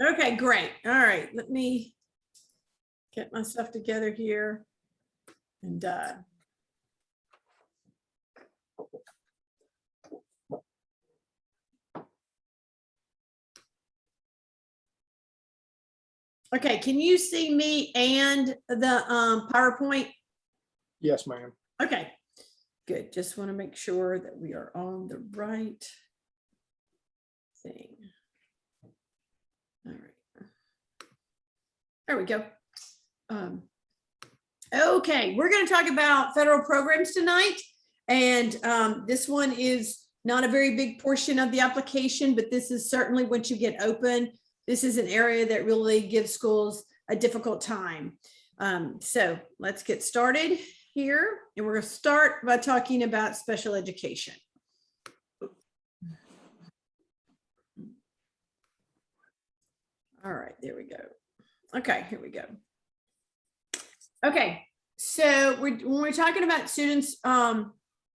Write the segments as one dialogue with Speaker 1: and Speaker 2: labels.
Speaker 1: Okay, great. All right, let me get my stuff together here. And okay, can you see me and the PowerPoint?
Speaker 2: Yes, ma'am.
Speaker 1: Okay, good. Just want to make sure that we are on the right thing. All right. There we go. Okay, we're going to talk about federal programs tonight. And this one is not a very big portion of the application, but this is certainly once you get open, this is an area that really gives schools a difficult time. So let's get started here. And we're going to start by talking about special education. All right, there we go. Okay, here we go. Okay, so when we're talking about students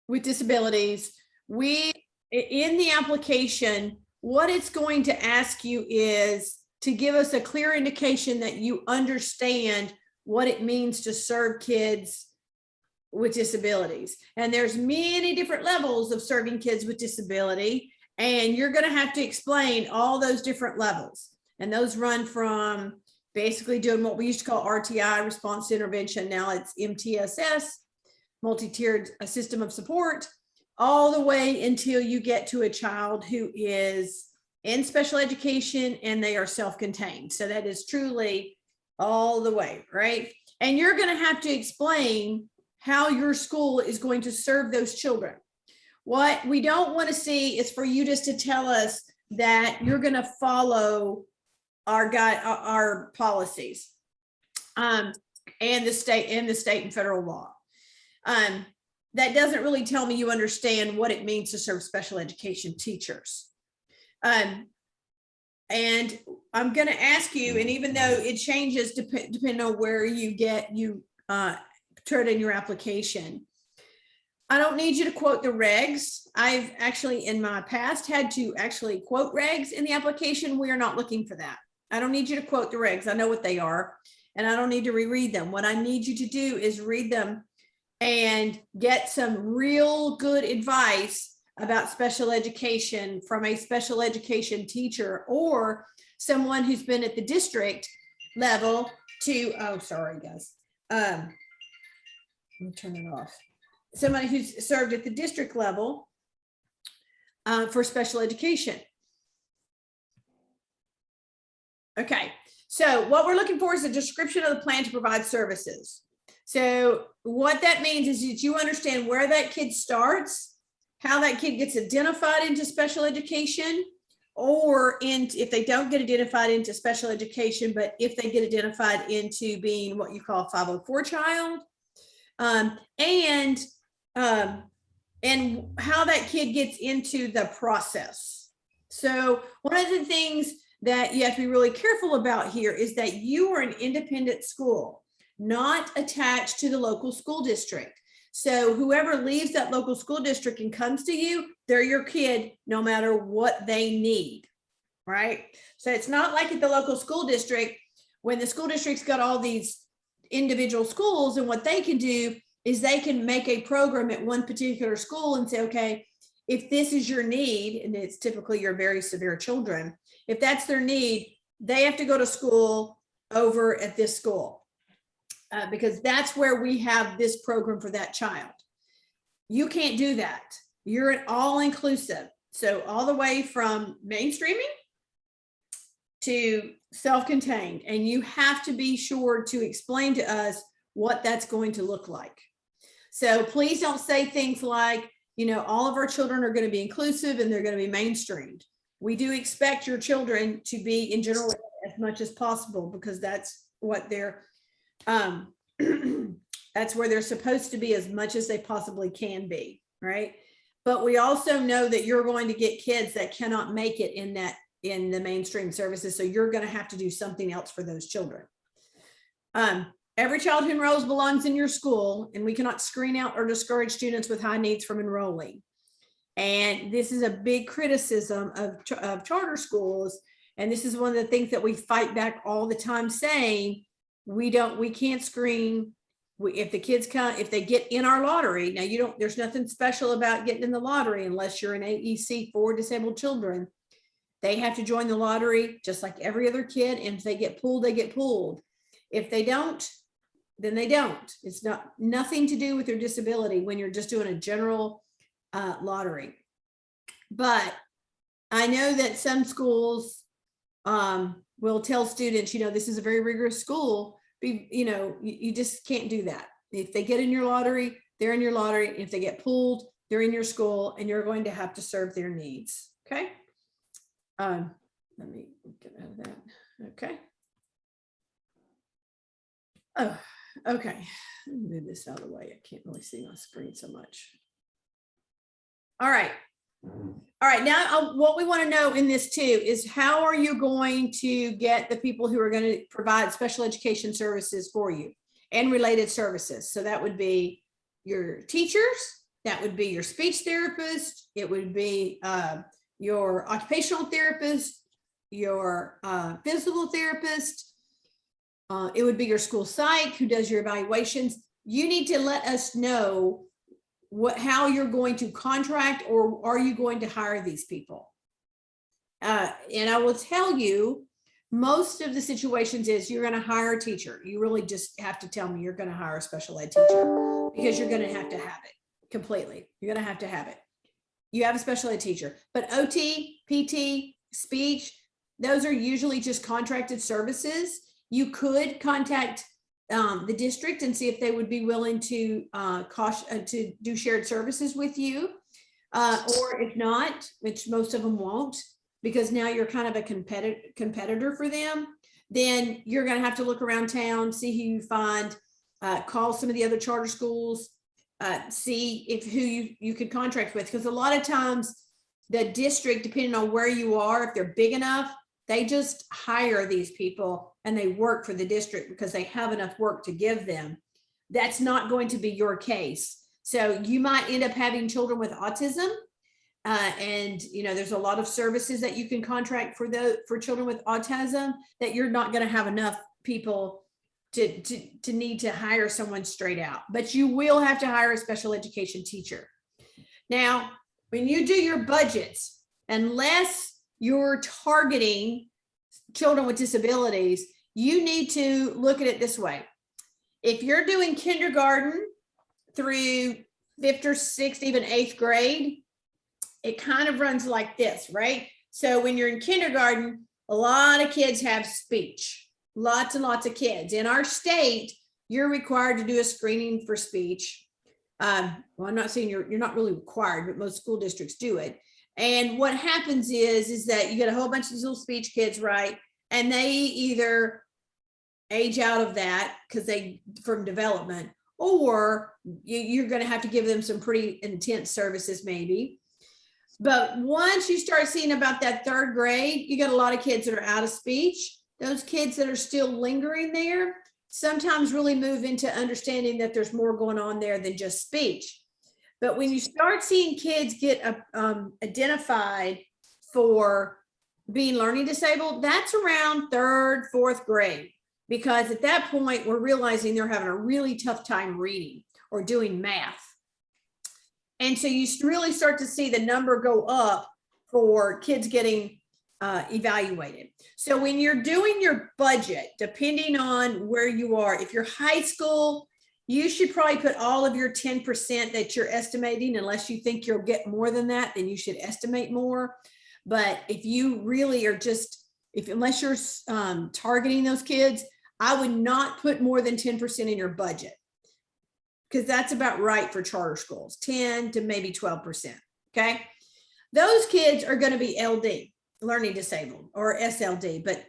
Speaker 1: with disabilities, in the application, what it's going to ask you is to give us a clear indication that you understand what it means to serve kids with disabilities. And there's many different levels of serving kids with disability, and you're going to have to explain all those different levels. And those run from basically doing what we used to call RTI, response to intervention. Now it's MTSS, multi-tiered system of support, all the way until you get to a child who is in special education and they are self-contained. So that is truly all the way, right? And you're going to have to explain how your school is going to serve those children. What we don't want to see is for you just to tell us that you're going to follow our policies and the state and federal law. That doesn't really tell me you understand what it means to serve special education teachers. And I'm going to ask you, and even though it changes depending on where you turn in your application, I don't need you to quote the regs. I've actually in my past had to actually quote regs in the application. We are not looking for that. I don't need you to quote the regs. I know what they are, and I don't need to reread them. What I need you to do is read them and get some real good advice about special education from a special education teacher or someone who's been at the district level to, oh, sorry, guys. Let me turn it off. Somebody who's served at the district level for special education. Okay, so what we're looking for is a description of the plan to provide services. So what that means is that you understand where that kid starts, how that kid gets identified into special education, or if they don't get identified into special education, but if they get identified into being what you call a 504 child, and how that kid gets into the process. So one of the things that you have to be really careful about here is that you are an independent school, not attached to the local school district. So whoever leaves that local school district and comes to you, they're your kid no matter what they need, right? So it's not like at the local school district, when the school district's got all these individual schools, and what they can do is they can make a program at one particular school and say, okay, if this is your need, and it's typically your very severe children, if that's their need, they have to go to school over at this school because that's where we have this program for that child. You can't do that. You're an all-inclusive. So all the way from mainstreaming to self-contained, and you have to be sure to explain to us what that's going to look like. So please don't say things like, you know, all of our children are going to be inclusive and they're going to be mainstreamed. We do expect your children to be in general as much as possible because that's what they're, that's where they're supposed to be as much as they possibly can be, right? But we also know that you're going to get kids that cannot make it in the mainstream services. So you're going to have to do something else for those children. Every child who enrolls belongs in your school, and we cannot screen out or discourage students with high needs from enrolling. And this is a big criticism of charter schools And this is one of the things that we fight back all the time, saying we can't screen. If the kids come, if they get in our lottery, now there's nothing special about getting in the lottery unless you're an AEC for disabled children. They have to join the lottery just like every other kid. And if they get pulled, they get pulled. If they don't, then they don't. It's nothing to do with their disability when you're just doing a general lottery. But I know that some schools will tell students, this is a very rigorous school. You just can't do that. If they get in your lottery, they're in your lottery. If they get pulled, they're in your school, and you're going to have to serve their needs. Okay. Let me get out of that. Okay. Oh, okay. Let me move this out of the way. I can't really see my screen so much. All right. All right. Now, what we want to know in this too is how are you going to get the people who are going to provide special education services for you and related services? So that would be your teachers. That would be your speech therapist. It would be your occupational therapist, your physical therapist. It would be your school psych who does your evaluations. You need to let us know how you're going to contract, or are you going to hire these people? And I will tell you, most of the situations is you're going to hire a teacher. You really just have to tell me you're going to hire a special ed teacher, because you're going to have it completely. You're going to have it. You have a special ed teacher, but OT, PT, speech, those are usually just contracted services. You could contact the district and see if they would be willing to do shared services with you, or if not, which most of them won't, because now you're kind of a competitor for them. Then you're going to have to look around town, see who you find, call some of the other charter schools, see who you could contract with, because a lot of times the district, depending on where you are, if they're big enough, they just hire these people and they work for the district because they have enough work to give them. That's not going to be your case. So you might end up having children with autism. And there's a lot of services that you can contract for children with autism that you're not going to have enough people to need to hire someone straight out, but you will have to hire a special education teacher. Now, when you do your budgets, unless you're targeting children with disabilities, you need to look at it this way. If you're doing kindergarten through 5th or 6th, even 8th grade, it kind of runs like this, right? So when you're in kindergarten, a lot of kids have speech, lots and lots of kids. In our state, you're required to do a screening for speech. Well, I'm not saying you're not really required, but most school districts do it. And what happens is that you get a whole bunch of these little speech kids, right? And they either age out of that from development, or you're going to have to give them some pretty intense services maybe. But once you start seeing about that 3rd grade, you get a lot of kids that are out of speech. Those kids that are still lingering there sometimes really move into understanding that there's more going on there than just speech. But when you start seeing kids get identified for being learning disabled, that's around 3rd, 4th grade, because at that point, we're realizing they're having a really tough time reading or doing math. And so you really start to see the number go up for kids getting evaluated. So when you're doing your budget, depending on where you are, if you're high school, you should probably put all of your 10% that you're estimating, unless you think you'll get more than that, then you should estimate more. But if you really are unless you're targeting those kids, I would not put more than 10% in your budget, because that's about right for charter schools, 10 to maybe 12%. Okay. Those kids are going to be LD, learning disabled, or SLD, but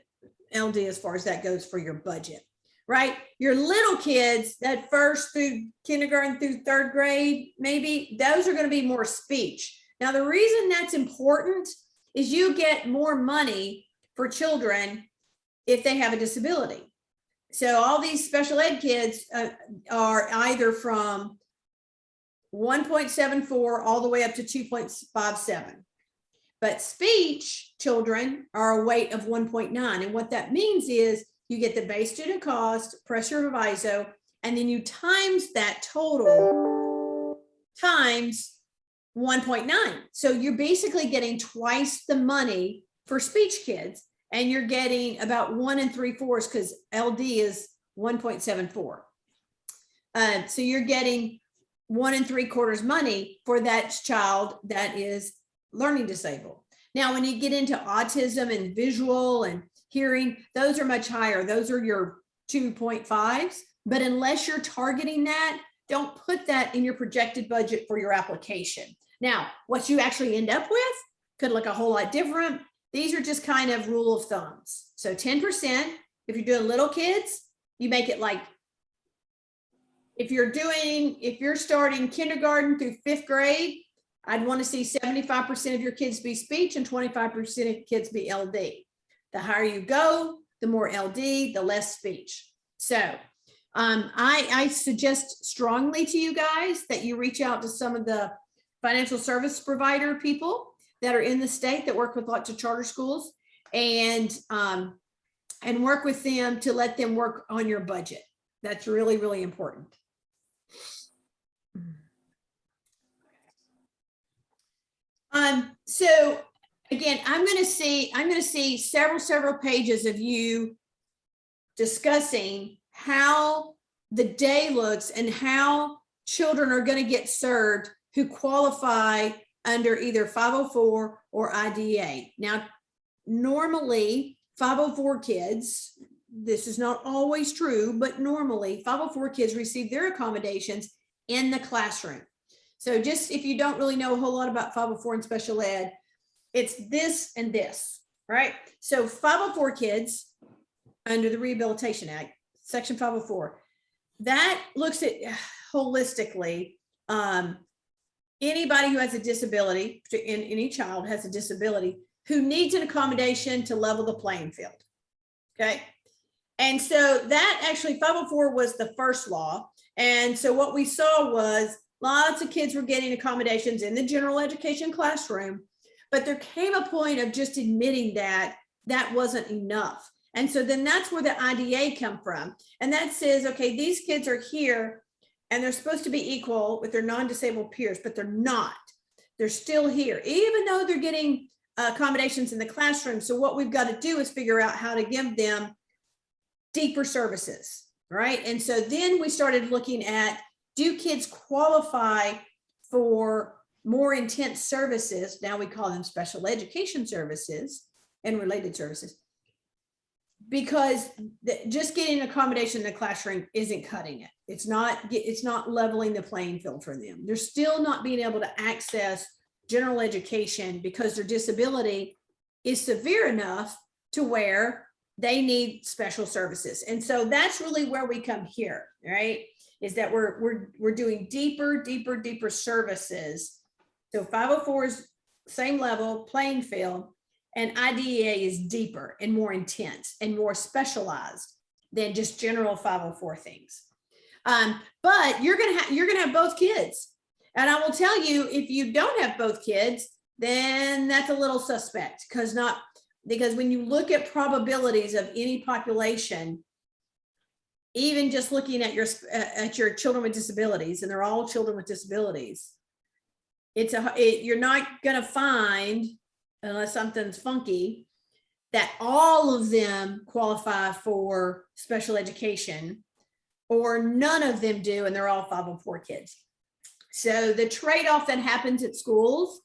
Speaker 1: LD as far as that goes for your budget. Right? Your little kids that 1st through kindergarten through 3rd grade, maybe those are going to be more speech. Now, the reason that's important is you get more money for children if they have a disability. So all these special ed kids are either from 1.74 all the way up to 2.57. But speech children are a weight of 1.9. And what that means is you get the base student cost, pressure of ISO, and then you times that total times 1.9. So you're basically getting twice the money for speech kids, and you're getting about 1 3/4 because LD is 1.74. So you're getting 1 3/4 money for that child that is learning disabled. Now, when you get into autism and visual and hearing, those are much higher. Those are your 2.5s. But unless you're targeting that, don't put that in your projected budget for your application. Now, what you actually end up with could look a whole lot different. These are just kind of rule of thumbs. So 10%, if you're doing little kids, you make it like, if you're starting kindergarten through 5th grade, I'd want to see 75% of your kids be speech and 25% of kids be LD. The higher you go, the more LD, the less speech. So I suggest strongly to you guys that you reach out to some of the financial service provider people that are in the state that work with lots of charter schools, and work with them to let them work on your budget. That's really, really important. So again, I'm going to see several pages of you discussing how the day looks and how children are going to get served who qualify under either 504 or IDEA. Now, normally 504 kids, this is not always true, but normally 504 kids receive their accommodations in the classroom. So just if you don't really know a whole lot about 504 and special ed, it's this and this, right? So 504 kids under the Rehabilitation Act, Section 504, that looks at holistically anybody who has a disability, any child has a disability who needs an accommodation to level the playing field, okay? And so that actually 504 was the first law. And so what we saw was lots of kids were getting accommodations in the general education classroom, but there came a point of just admitting that that wasn't enough. And so then that's where the IDA come from. And that says, okay, these kids are here and they're supposed to be equal with their non-disabled peers, but they're not. They're still here, even though they're getting accommodations in the classroom. So what we've got to do is figure out how to give them deeper services, right? And so then we started looking at, do kids qualify for more intense services? Now we call them special education services and related services, because just getting accommodation in the classroom isn't cutting it. It's not leveling the playing field for them. They're still not being able to access general education because their disability is severe enough to where they need special services. And so that's really where we come here, right? Is that we're doing deeper services. So 504 is same level playing field, and IDEA is deeper and more intense and more specialized than just general 504 things. But you're gonna have both kids, and I will tell you, if you don't have both kids, then that's a little suspect, because when you look at probabilities of any population, even just looking at your children with disabilities, and they're all children with disabilities, you're not going to find, unless something's funky, that all of them qualify for special education, or none of them do, and they're all 504 kids. So the trade-off that happens at schools,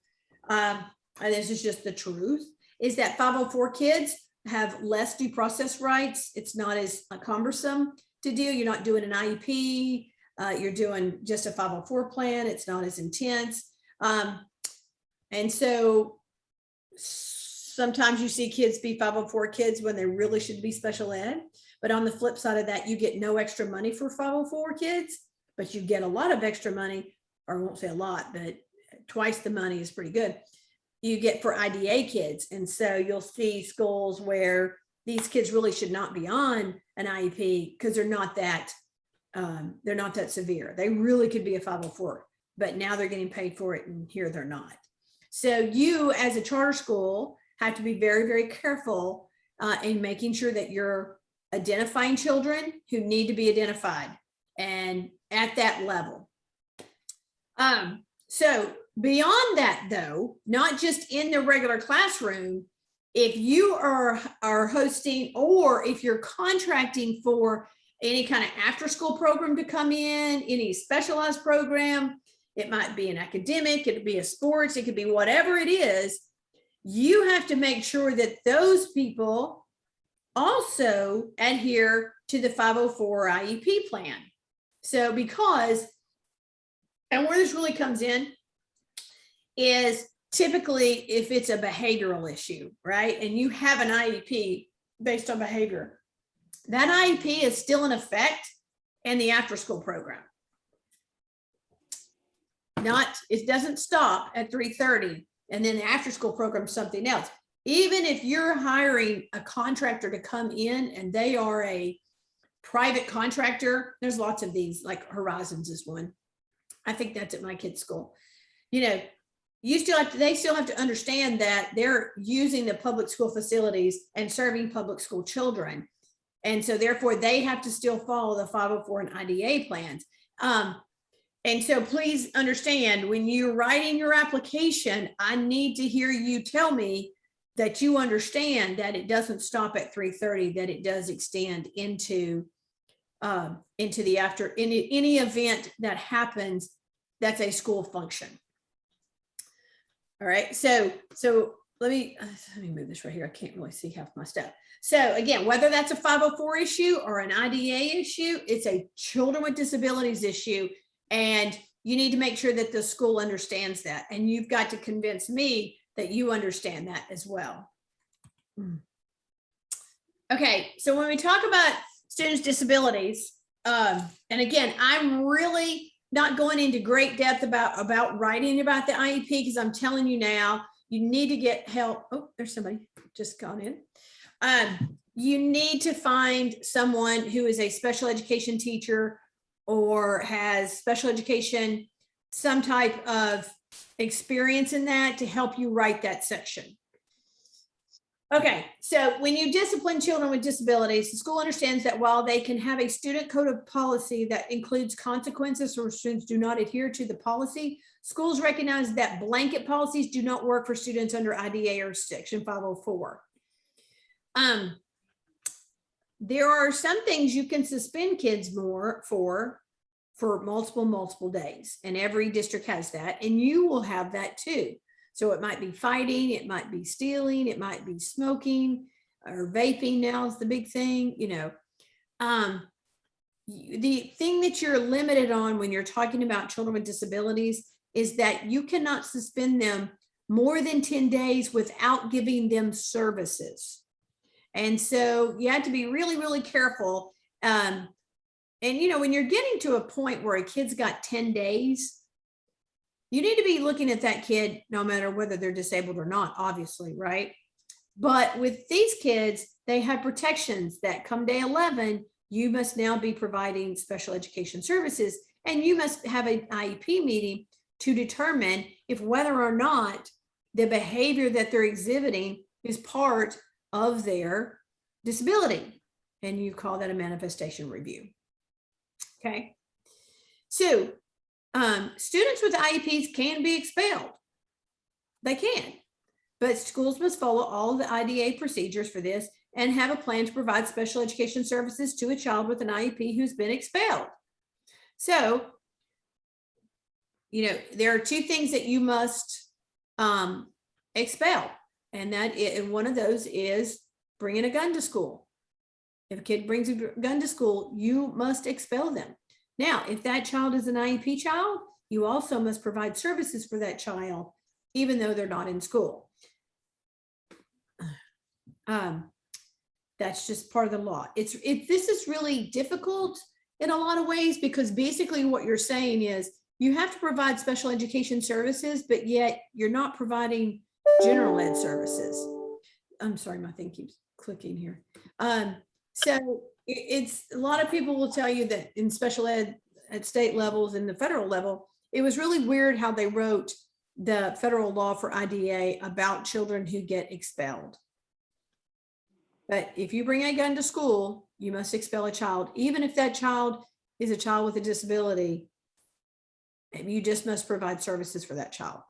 Speaker 1: and this is just the truth, is that 504 kids have less due process rights. It's not as cumbersome to do. You're not doing an IEP. You're doing just a 504 plan. It's not as intense. And so sometimes you see kids be 504 kids when they really should be special ed. But on the flip side of that, you get no extra money for 504 kids, but you get a lot of extra money, or I won't say a lot, but twice the money is pretty good, you get for IDA kids. And so you'll see schools where these kids really should not be on an IEP because they're not that severe. They really could be a 504, but now they're getting paid for it, and here they're not. So you, as a charter school, have to be very, very careful in making sure that you're identifying children who need to be identified and at that level. So beyond that, though, not just in the regular classroom, if you are hosting, or if you're contracting for any kind of after school program to come in, any specialized program, it might be an academic, it could be a sports, it could be whatever it is, you have to make sure that those people also adhere to the 504 IEP plan. So because, and where this really comes in is typically if it's a behavioral issue, right? And you have an IEP based on behavior, that IEP is still in effect in the after school program. It doesn't stop at 3:30 and then the after school program is something else. Even if you're hiring a contractor to come in and they are a private contractor, there's lots of these, like Horizons is one. I think that's at my kid's school. You know, they still have to understand that they're using the public school facilities and serving public school children. And so therefore they have to still follow the 504 and IDA plans. And so please understand, when you're writing your application, I need to hear you tell me that you understand that it doesn't stop at 3:30, that it does extend into the after, any event that happens that's a school function. All right, so let me move this right here. I can't really see half my stuff. So again, whether that's a 504 issue or an IDA issue, it's a children with disabilities issue. And you need to make sure that the school understands that. And you've got to convince me that you understand that as well. Okay, so when we talk about students' disabilities, and again, I'm really not going into great depth about writing about the IEP, because I'm telling you now, you need to get help. Oh, there's somebody just gone in. You need to find someone who is a special education teacher or has special education, some type of experience in that, to help you write that section. Okay, so when you discipline children with disabilities, the school understands that while they can have a student code of policy that includes consequences for students do not adhere to the policy, schools recognize that blanket policies do not work for students under IDA or Section 504. There are some things you can suspend kids for multiple days, and every district has that, and you will have that too. So it might be fighting, it might be stealing, it might be smoking, or vaping now is the big thing, you know. The thing that you're limited on when you're talking about children with disabilities is that you cannot suspend them more than 10 days without giving them services. And so you have to be really, really careful. And, you know, when you're getting to a point where a kid's got 10 days, you need to be looking at that kid, no matter whether they're disabled or not, obviously, right? But with these kids, they have protections that come day 11, you must now be providing special education services, and you must have an IEP meeting to determine if whether or not the behavior that they're exhibiting is part of their disability. And you call that a manifestation review. Okay. So students with IEPs can be expelled. They can, but schools must follow all of the IDA procedures for this and have a plan to provide special education services to a child with an IEP who's been expelled. So, you know, there are two things that you must expel. And one of those is bringing a gun to school. If a kid brings a gun to school, you must expel them. Now, if that child is an IEP child, you also must provide services for that child, even though they're not in school. That's just part of the law. This is really difficult in a lot of ways, because basically what you're saying is you have to provide special education services, but yet you're not providing general ed services. I'm sorry, my thing keeps clicking here. So it's a lot of people will tell you that in special ed at state levels and the federal level, it was really weird how they wrote the federal law for IDA about children who get expelled. But if you bring a gun to school, you must expel a child, even if that child is a child with a disability. You just must provide services for that child.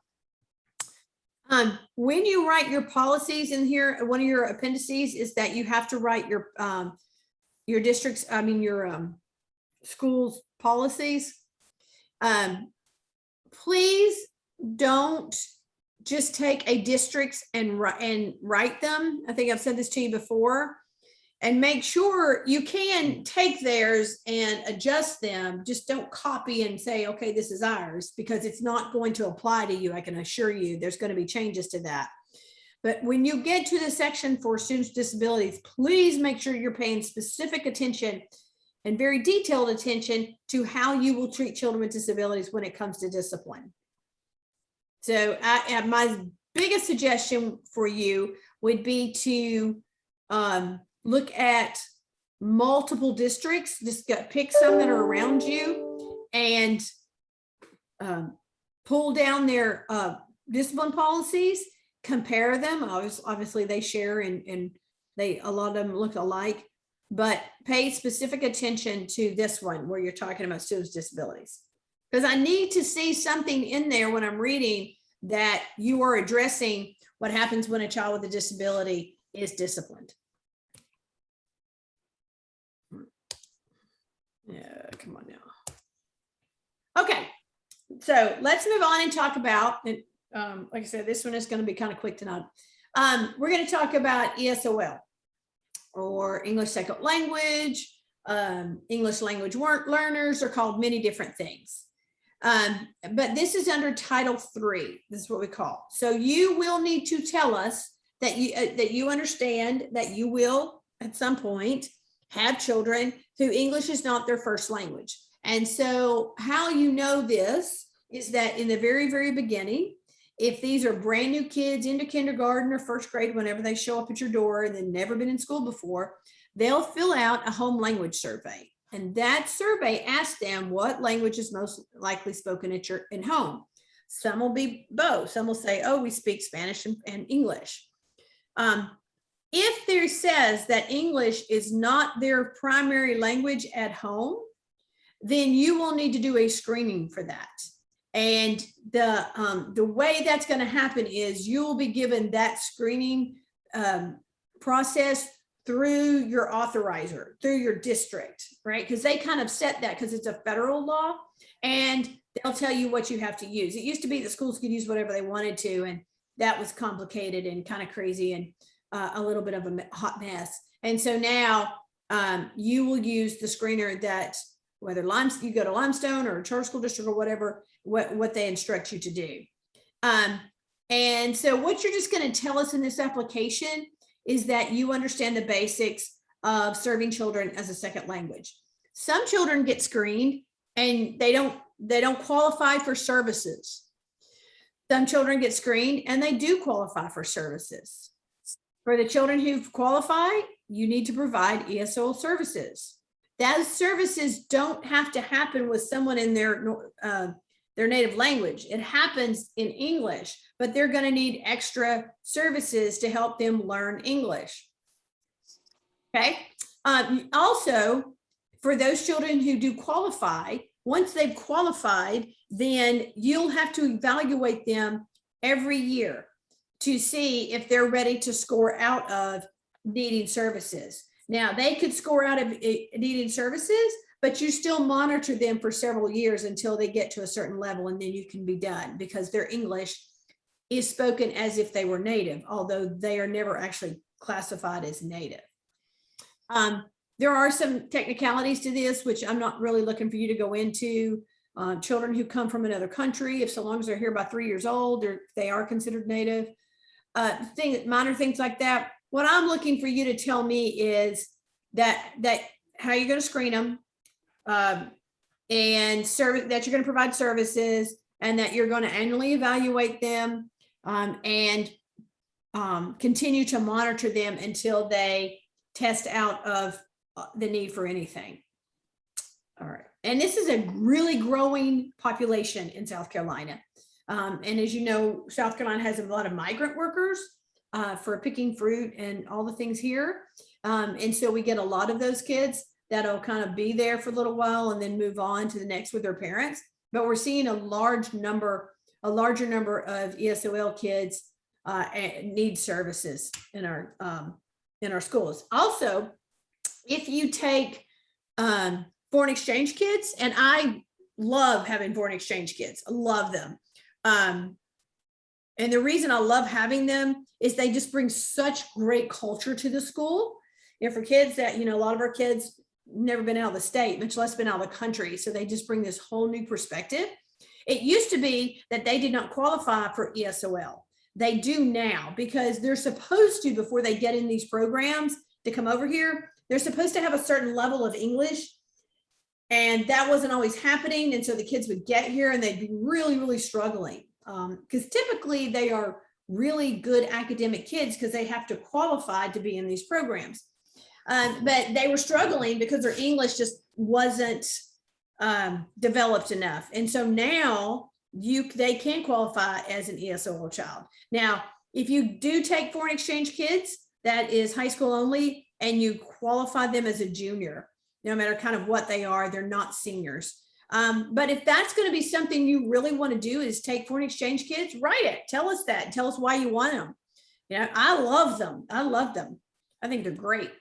Speaker 1: When you write your policies in here, one of your appendices is that you have to write your district's, your school's policies. Please don't just take a district's and write them. I think I've said this to you before. And make sure you can take theirs and adjust them. Just don't copy and say, okay, this is ours, because it's not going to apply to you. I can assure you there's going to be changes to that. But when you get to the section for students with disabilities, please make sure you're paying specific attention and very detailed attention to how you will treat children with disabilities when it comes to discipline. So my biggest suggestion for you would be to look at multiple districts. Just pick some that are around you and pull down their discipline policies, compare them. Obviously they share and a lot of them look alike, but pay specific attention to this one where you're talking about students with disabilities. Because I need to see something in there when I'm reading that you are addressing what happens when a child with a disability is disciplined. Yeah, come on now. Okay, so let's move on and talk about, and like I said, this one is going to be kind of quick tonight. We're going to talk about ESOL, or English Second Language. English language learners are called many different things. But this is under Title III. This is what we call. So you will need to tell us that you understand that you will at some point have children who English is not their first language. And so how you know this is that in the very, very beginning, if these are brand new kids into kindergarten or first grade, whenever they show up at your door and they've never been in school before, they'll fill out a home language survey. And that survey asks them what language is most likely spoken at your home. Some will be both. Some will say, oh, we speak Spanish and English. If there says that English is not their primary language at home, then you will need to do a screening for that. And the way that's going to happen is you will be given that screening process through your authorizer, through your district, right? Because they kind of set that because it's a federal law, and they'll tell you what you have to use. It used to be that schools could use whatever they wanted to, and that was complicated and kind of crazy and a little bit of a hot mess. And so now you will use the screener that, whether you go to Limestone or a charter school district or whatever, what they instruct you to do. And so what you're just going to tell us in this application is that you understand the basics of serving children as a second language. Some children get screened and they don't qualify for services. Some children get screened and they do qualify for services. For the children who qualify, you need to provide ESOL services. Those services don't have to happen with someone in their native language. It happens in English, but they're going to need extra services to help them learn English. Okay. Also, for those children who do qualify, once they've qualified, then you'll have to evaluate them every year to see if they're ready to score out of needing services. Now, they could score out of needing services, but you still monitor them for several years until they get to a certain level, and then you can be done, because their English is spoken as if they were native, although they are never actually classified as native. There are some technicalities to this, which I'm not really looking for you to go into. Children who come from another country, if so long as they're here by 3 years old, or they are considered native, minor things like that. What I'm looking for you to tell me is that how you're going to screen them, and that you're going to provide services, and that you're going to annually evaluate them, and continue to monitor them until they test out of the need for anything. All right. And this is a really growing population in South Carolina. And as you know, South Carolina has a lot of migrant workers for picking fruit and all the things here. And so we get a lot of those kids that'll kind of be there for a little while and then move on to the next with their parents. But we're seeing a larger number of ESOL kids need services in our schools. Also, if you take foreign exchange kids, and I love having foreign exchange kids, I love them. And the reason I love having them is they just bring such great culture to the school. For kids that, a lot of our kids never been out of the state, much less been out of the country. So they just bring this whole new perspective. It used to be that they did not qualify for ESOL. They do now, because they're supposed to, before they get in these programs to come over here, they're supposed to have a certain level of English. And that wasn't always happening. And so the kids would get here and they'd be really, really struggling. Because typically they are really good academic kids because they have to qualify to be in these programs. But they were struggling because their English just wasn't developed enough. And so now they can qualify as an ESOL child. Now, if you do take foreign exchange kids, that is high school only, and you qualify them as a junior, no matter kind of what they are, they're not seniors. But if that's going to be something you really want to do, is take foreign exchange kids, write it. Tell us that. Tell us why you want them. I love them. I love them. I think they're great.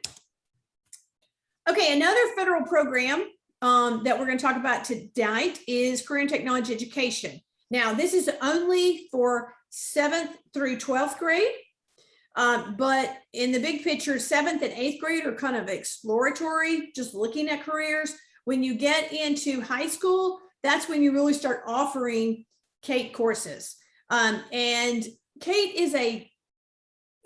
Speaker 1: Okay, another federal program that we're going to talk about tonight is Career and Technology Education. Now, this is only for 7th through 12th grade, but in the big picture, 7th and 8th grade are kind of exploratory, just looking at careers. When you get into high school, that's when you really start offering CATE courses. And CATE is a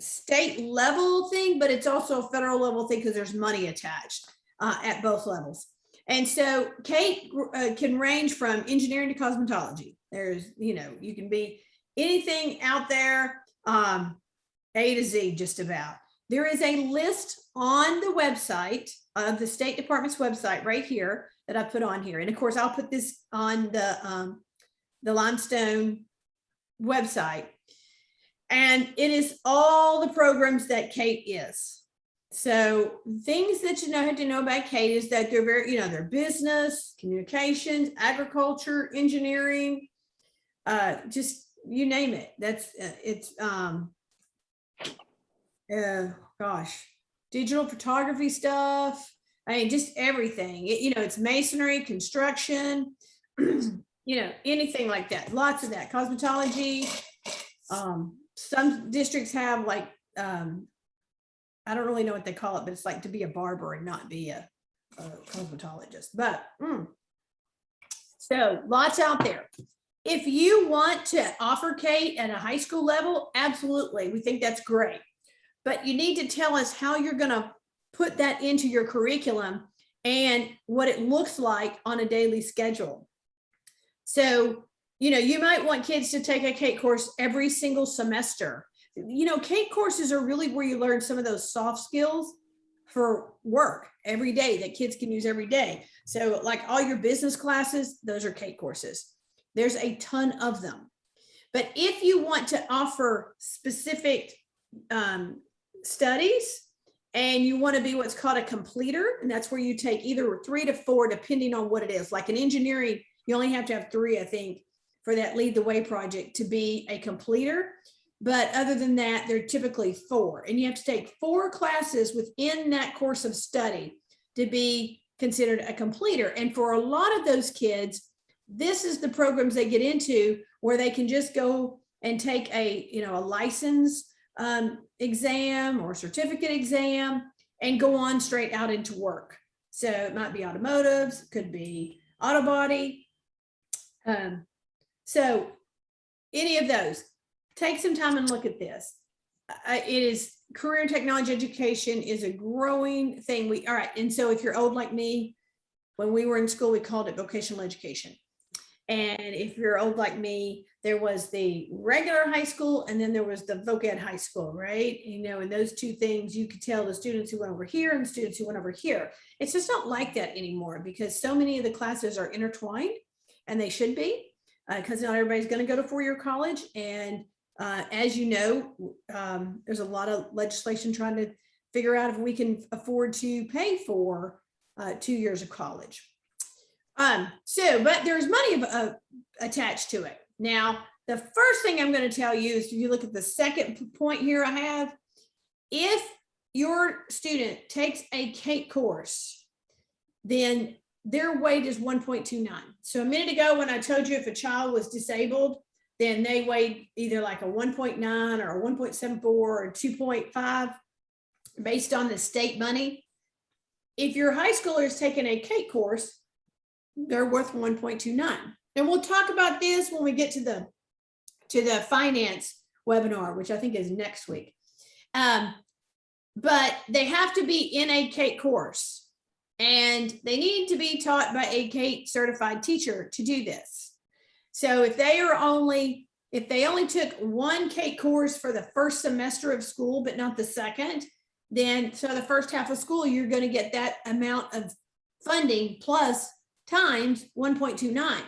Speaker 1: state level thing, but it's also a federal level thing because there's money attached at both levels. And so CATE can range from engineering to cosmetology. There's, you can be anything out there, A to Z, just about. There is a list on the website of the State Department's website right here that I put on here. And of course, I'll put this on the Limestone website. And it is all the programs that CATE is. So things that you have to know about CATE is that they're very, they're business, communications, agriculture, engineering, just you name it. That's digital photography stuff. I mean, just everything. It's masonry, construction, anything like that. Lots of that. Cosmetology. Some districts have like, I don't really know what they call it, but it's like to be a barber and not be a cosmetologist. But so lots out there. If you want to offer CATE at a high school level, absolutely. We think that's great. But you need to tell us how you're going to put that into your curriculum and what it looks like on a daily schedule. So, you might want kids to take a CATE course every single semester. CATE courses are really where you learn some of those soft skills for work every day that kids can use every day. So like all your business classes, those are CATE courses. There's a ton of them. But if you want to offer specific studies and you want to be what's called a completer, and that's where you take either 3 to 4, depending on what it is. Like in engineering, you only have to have 3, I think, for that Lead the Way project to be a completer. But other than that, they're typically 4. And you have to take 4 classes within that course of study to be considered a completer. And for a lot of those kids, this is the programs they get into where they can just go and take a license exam or certificate exam and go on straight out into work. So it might be automotives, could be auto body. So any of those, take some time and look at this. Career and technology education is a growing thing. All right. And so if you're old like me, when we were in school, we called it vocational education. And if you're old like me, there was the regular high school and then there was the voc ed high school, right? And those two things, you could tell the students who went over here and the students who went over here. It's just not like that anymore because so many of the classes are intertwined, and they should be. because not everybody's going to go to four-year college. And as you know, there's a lot of legislation trying to figure out if we can afford to pay for 2 years of college. But there's money attached to it. Now, the first thing I'm going to tell you is, if you look at the second point here I have, if your student takes a CATE course, then their weight is 1.29. So a minute ago, when I told you if a child was disabled, then they weighed either like a 1.9 or a 1.74 or 2.5 based on the state money. If your high schooler is taking a CATE course, they're worth 1.29. And we'll talk about this when we get to the finance webinar, which I think is next week. But they have to be in a CATE course, and they need to be taught by a CATE certified teacher to do this. So if they only took one CATE course for the first semester of school, but not the second, then so the first half of school, you're going to get that amount of funding plus times 1.29.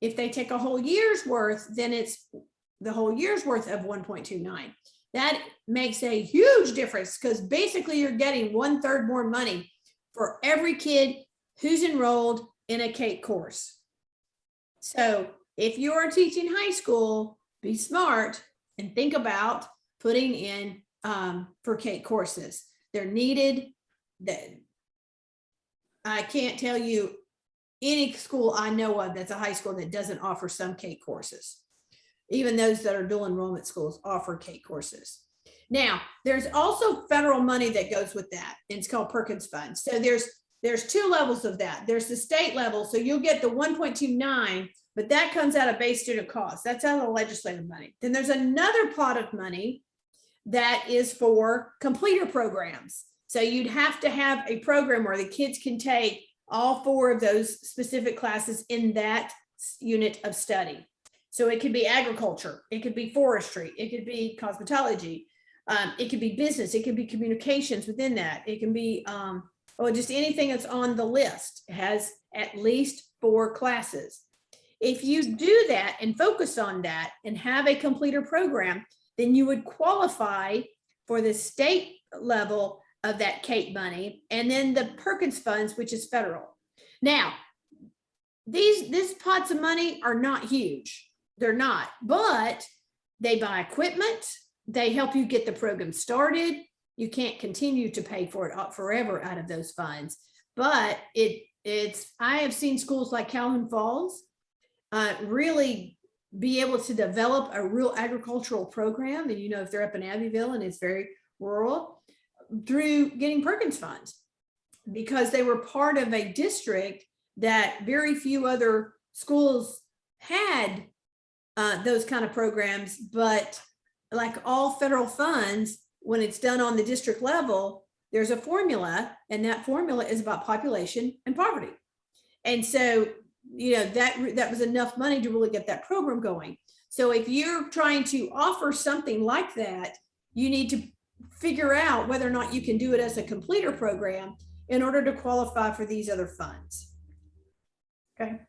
Speaker 1: If they take a whole year's worth, then it's the whole year's worth of 1.29. That makes a huge difference, because basically you're getting 1/3 more money for every kid who's enrolled in a CATE course. So if you're teaching high school, be smart and think about putting in for CATE courses. They're needed. I can't tell you any school I know of that's a high school that doesn't offer some CATE courses. Even those that are dual enrollment schools offer CATE courses. Now, there's also federal money that goes with that. And it's called Perkins Funds. So there's two levels of that. There's the state level. So you'll get the 1.29, but that comes out of base student costs. That's out of the legislative money. Then there's another pot of money that is for completer programs. So you'd have to have a program where the kids can take all 4 of those specific classes in that unit of study. So it could be agriculture, it could be forestry, it could be cosmetology, it could be business, it could be communications within that. It can be just anything that's on the list. It has at least 4 classes. If you do that and focus on that and have a completer program, then you would qualify for the state level of that CATE money, and then the Perkins funds, which is federal. Now, these pots of money are not huge. They're not, but they buy equipment. They help you get the program started. You can't continue to pay for it forever out of those funds, but I have seen schools like Calhoun Falls really be able to develop a real agricultural program. And if they're up in Abbeville and it's very rural, through getting Perkins funds, because they were part of a district that very few other schools had those kind of programs. But like all federal funds, when it's done on the district level, there's a formula, and that formula is about population and poverty. And so, that was enough money to really get that program going. So if you're trying to offer something like that, you need to figure out whether or not you can do it as a completer program in order to qualify for these other funds. Okay.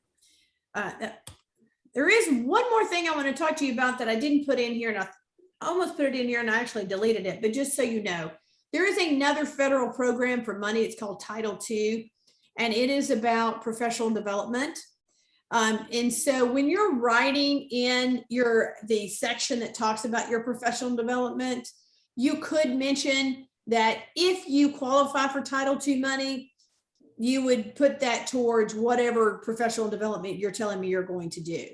Speaker 1: There is one more thing I want to talk to you about that I didn't put in here, and I almost put it in here and I actually deleted it, but just so you know, there is another federal program for money. It's called Title II, and it is about professional development. And so when you're writing in the section that talks about your professional development, you could mention that if you qualify for Title II money, you would put that towards whatever professional development you're telling me you're going to do.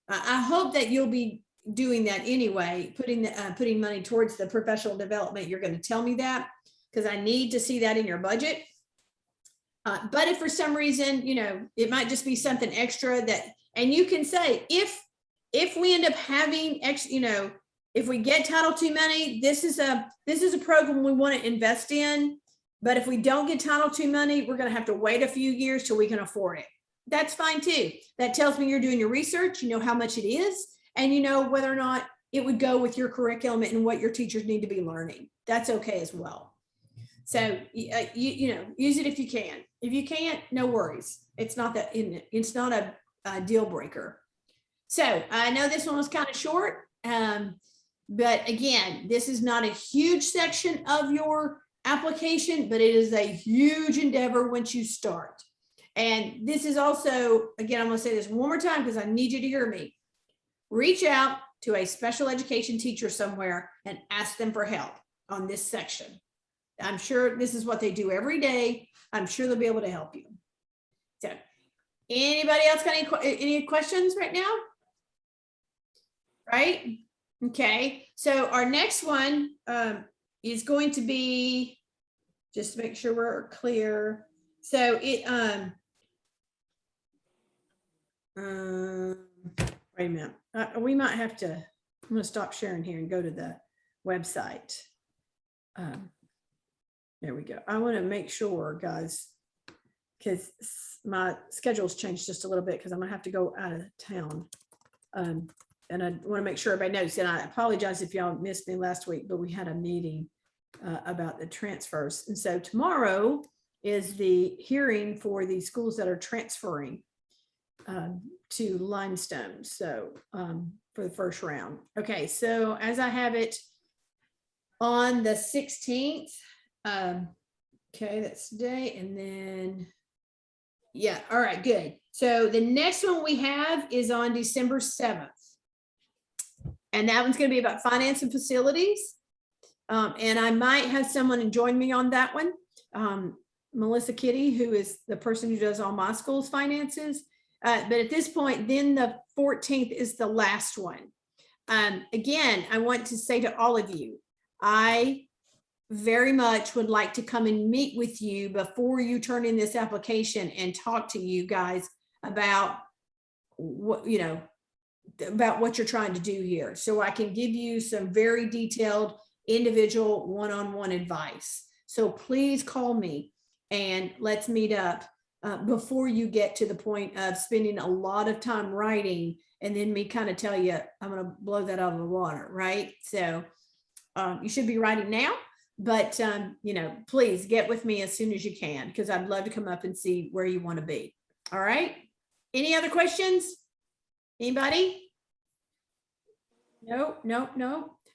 Speaker 1: I hope that you'll be doing that anyway, putting money towards the professional development. You're going to tell me that, because I need to see that in your budget. But if for some reason, it might just be something extra and you can say, if we end up having if we get Title II money, this is a program we want to invest in. But if we don't get Title II money, we're going to have to wait a few years till we can afford it. That's fine too. That tells me you're doing your research, how how much it is, and whether or not it would go with your curriculum and what your teachers need to be learning. That's okay as well. So use it if you can. If you can't, no worries. It's not a deal breaker. So I know this one was kind of short, but again, this is not a huge section of your application, but it is a huge endeavor once you start. And this is also, again, I'm going to say this one more time because I need you to hear me. Reach out to a special education teacher somewhere and ask them for help on this section. I'm sure this is what they do every day. I'm sure they'll be able to help you. So anybody else got any questions right now? Right? Okay. So our next one is going to be, just to make sure we're clear. So it, wait a minute. We might have to, I'm going to stop sharing here and go to the website. There we go. I want to make sure, guys, because my schedule's changed just a little bit because I'm going to have to go out of town. And I want to make sure everybody knows, and I apologize if y'all missed me last week, but we had a meeting about the transfers. And so tomorrow is the hearing for the schools that are transferring to Limestone. So for the first round. Okay, so as I have it on the 16th, okay, that's today. And then, yeah, all right, good. So the next one we have is on December 7th. And that one's going to be about finance and facilities. And I might have someone join me on that one. Melissa Kitty, who is the person who does all my school's finances. But at this point, then the 14th is the last one. Again, I want to say to all of you, I very much would like to come and meet with you before you turn in this application and talk to you guys about what, you know, about what you're trying to do here. So I can give you some very detailed individual one-on-one advice. So please call me and let's meet up before you get to the point of spending a lot of time writing and then me kind of tell you, I'm going to blow that out of the water, right? So you should be writing now, but you know, please get with me as soon as you can, because I'd love to come up and see where you want to be. All right. Any other questions? Anybody? No.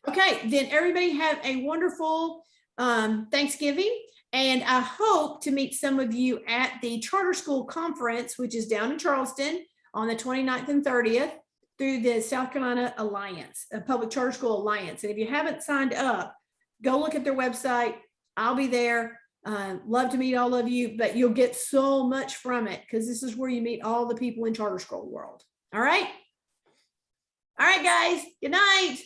Speaker 1: Okay, then everybody have a wonderful Thanksgiving. And I hope to meet some of you at the Charter School Conference, which is down in Charleston on the 29th and 30th through the South Carolina Alliance, a Public Charter School Alliance. And if you haven't signed up, go look at their website. I'll be there. Love to meet all of you, but you'll get so much from it because this is where you meet all the people in charter school world. All right. All right, guys. Good night.